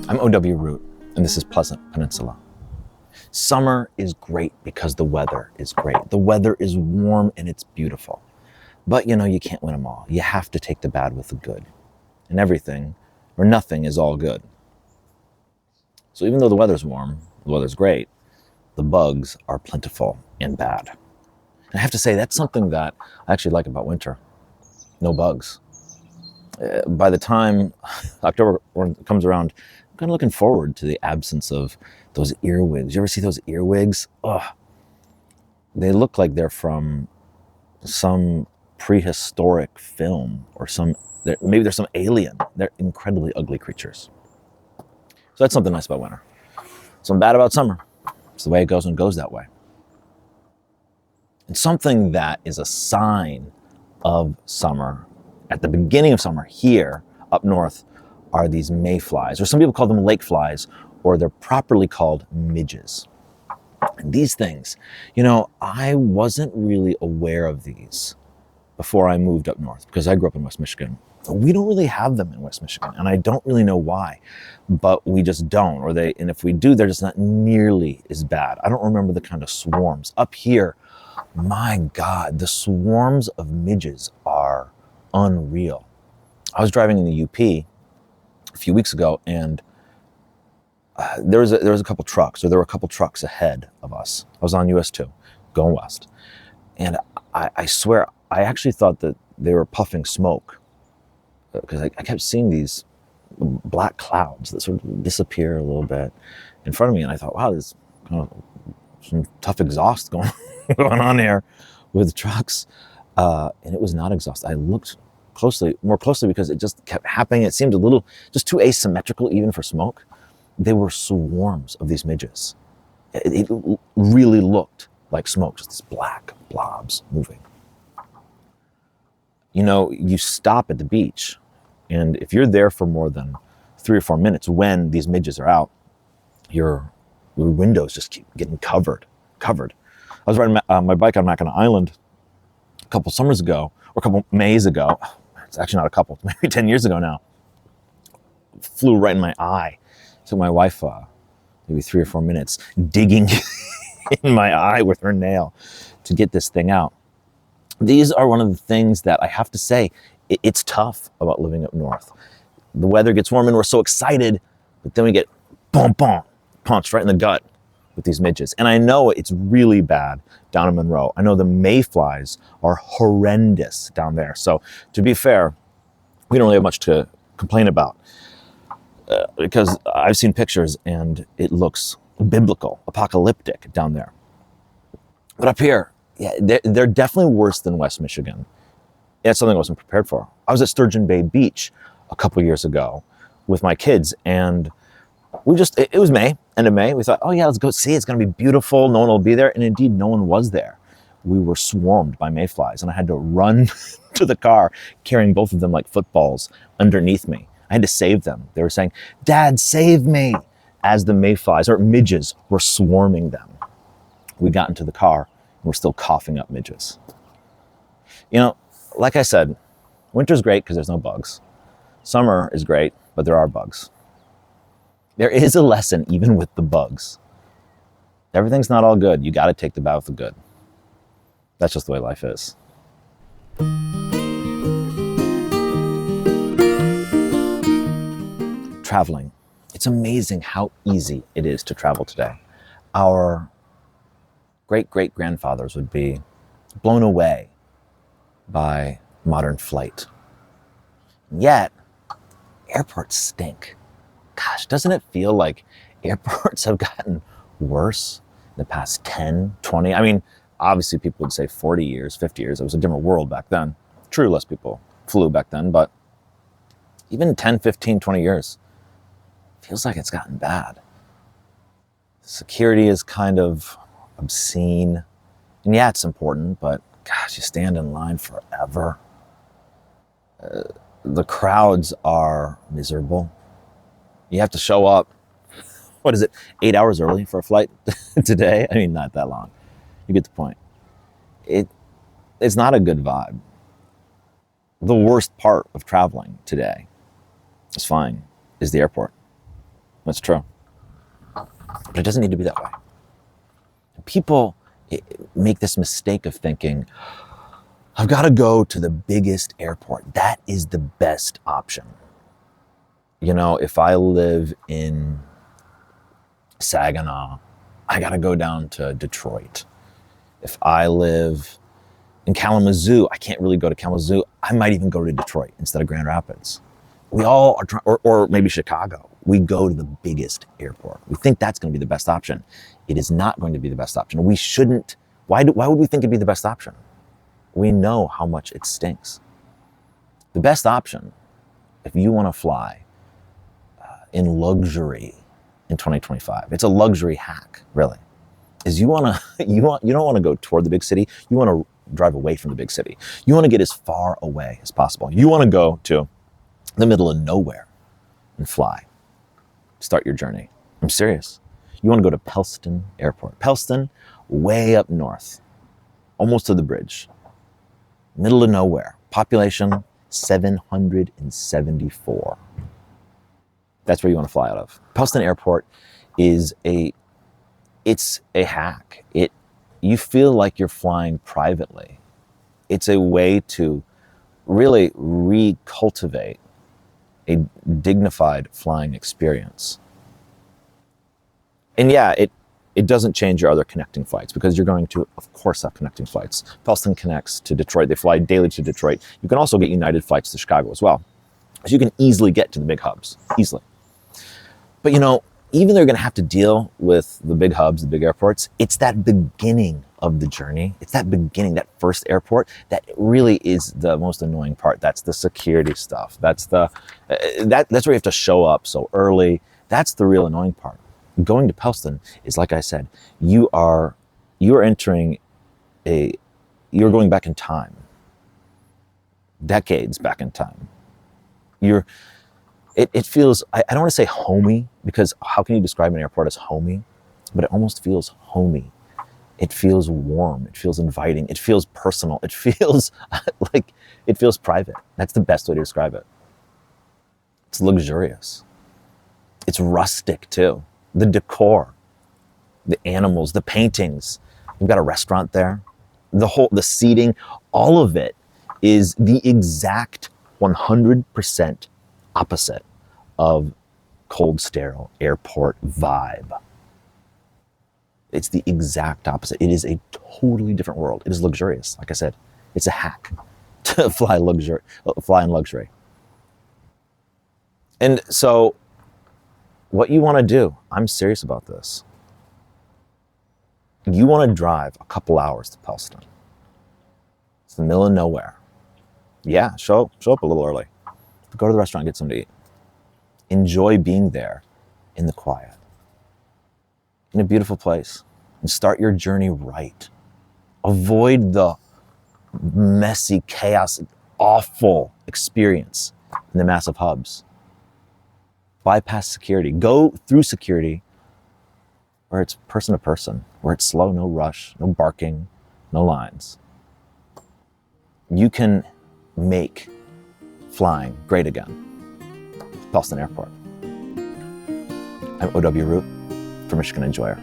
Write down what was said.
I'm OW Root, and this is Pleasant Peninsula. Summer is great because the weather is great. The weather is warm and it's beautiful. But you can't win them all. You have to take the bad with the good. And everything or nothing is all good. So even though the weather's warm, the weather's great, the bugs are plentiful and bad. And I have to say, that's something that I actually like about winter. No bugs. By the time October comes around, I'm kind of looking forward to the absence of those earwigs. You ever see those earwigs? Ugh. They look like they're from some prehistoric film or maybe they're some alien. They're incredibly ugly creatures. So that's something nice about winter. Something bad about summer. It's the way it goes and goes that way. And something that is a sign of summer, at the beginning of summer here up north, are these mayflies, or some people call them lake flies, or they're properly called midges. And these things, I wasn't really aware of these before I moved up north, because I grew up in West Michigan. We don't really have them in West Michigan, and I don't really know why, but we just don't. And if we do, they're just not nearly as bad. I don't remember the kind of swarms. Up here, my God, the swarms of midges are unreal. I was driving in the UP a few weeks ago, and there was a couple trucks, or there were a couple trucks ahead of us. I was on US 2, going west, and I swear, I actually thought that they were puffing smoke, because I kept seeing these black clouds that sort of disappear a little bit in front of me, and I thought, wow, there's kind of some tough exhaust going on here with the trucks, and it was not exhaust. I looked more closely, because it just kept happening. It seemed a little just too asymmetrical even for smoke. They were swarms of these midges. It really looked like smoke, just these black blobs moving. You stop at the beach, and if you're there for more than 3 or 4 minutes when these midges are out, your windows just keep getting covered. I was riding my bike on Mackinac Island a couple summers ago, or a couple Mays ago. It's actually not a couple, maybe 10 years ago now. Flew right in my eye. Took my wife maybe 3 or 4 minutes digging in my eye with her nail to get this thing out. These are one of the things that I have to say, it's tough about living up north. The weather gets warm and we're so excited, but then we get punched right in the gut with these midges. And I know it's really bad down in Monroe. I know the mayflies are horrendous down there. So to be fair, we don't really have much to complain about, because I've seen pictures and it looks biblical, apocalyptic down there. But up here, yeah, they're definitely worse than West Michigan. It's something I wasn't prepared for. I was at Sturgeon Bay Beach a couple years ago with my kids, and it was May, end of May. We thought, oh yeah, let's go see. It's going to be beautiful. No one will be there. And indeed, no one was there. We were swarmed by mayflies, and I had to run to the car carrying both of them like footballs underneath me. I had to save them. They were saying, "Dad, save me," as the mayflies, or midges, were swarming them. We got into the car, and we're still coughing up midges. Like I said, winter's great because there's no bugs. Summer is great, but there are bugs. There is a lesson even with the bugs. Everything's not all good. You got to take the bad with the good. That's just the way life is. Traveling. It's amazing how easy it is to travel today. Our great-great-grandfathers would be blown away by modern flight. And yet, airports stink. Gosh, doesn't it feel like airports have gotten worse in the past 10, 20? I mean, obviously people would say 40 years, 50 years. It was a different world back then. True, less people flew back then, but even 10, 15, 20 years, feels like it's gotten bad. Security is kind of obscene. And yeah, it's important, but gosh, you stand in line forever. The crowds are miserable. You have to show up, 8 hours early for a flight today? I mean, not that long. You get the point. It's not a good vibe. The worst part of traveling today is the airport. That's true. But it doesn't need to be that way. People make this mistake of thinking, I've got to go to the biggest airport. That is the best option. You know, if I live in Saginaw, I got to go down to Detroit. If I live in Kalamazoo, I can't really go to Kalamazoo. I might even go to Detroit instead of Grand Rapids. We all are trying, or maybe Chicago. We go to the biggest airport. We think that's going to be the best option. It is not going to be the best option. We shouldn't. Why would we think it'd be the best option? We know how much it stinks. The best option, if you want to fly in luxury in 2025, it's a luxury hack, really, is you don't want to go toward the big city. You want to drive away from the big city. You want to get as far away as possible. You want to go to the middle of nowhere and fly. Start your journey. I'm serious. You want to go to Pellston Airport. Pellston, way up north, almost to the bridge. Middle of nowhere. Population 774. That's where you want to fly out of. Pellston Airport is it's a hack. You feel like you're flying privately. It's a way to really recultivate a dignified flying experience. And yeah, it doesn't change your other connecting flights because you're going to, of course, have connecting flights. Pellston connects to Detroit. They fly daily to Detroit. You can also get United flights to Chicago as well. So you can easily get to the big hubs, easily. But you know, even they're going to have to deal with the big hubs, the big airports. It's that beginning of the journey. It's that beginning, that first airport, that really is the most annoying part. That's the security stuff. That's where you have to show up so early. That's the real annoying part. Going to Pellston is, like I said, you're going back in time, decades back in time. It feels, I don't want to say homey, because how can you describe an airport as homey? But it almost feels homey. It feels warm. It feels inviting. It feels personal. It feels like it feels private. That's the best way to describe it. It's luxurious. It's rustic too. The decor, the animals, the paintings. You've got a restaurant there. The seating, all of it is the exact 100% opposite of cold, sterile airport vibe. It's the exact opposite. It is a totally different world. It is luxurious. Like I said, it's a hack to fly in luxury. And so what you want to do, I'm serious about this. You want to drive a couple hours to Pellston. It's the middle of nowhere. Yeah, show up a little early. Go to the restaurant and get something to eat. Enjoy being there in the quiet, in a beautiful place, and start your journey right. Avoid the messy, chaos, awful experience in the massive hubs. Bypass security. Go through security where it's person to person, where it's slow, no rush, no barking, no lines. You can make flying great again. Pellston Airport. I'm O.W. Root for Michigan Enjoyer.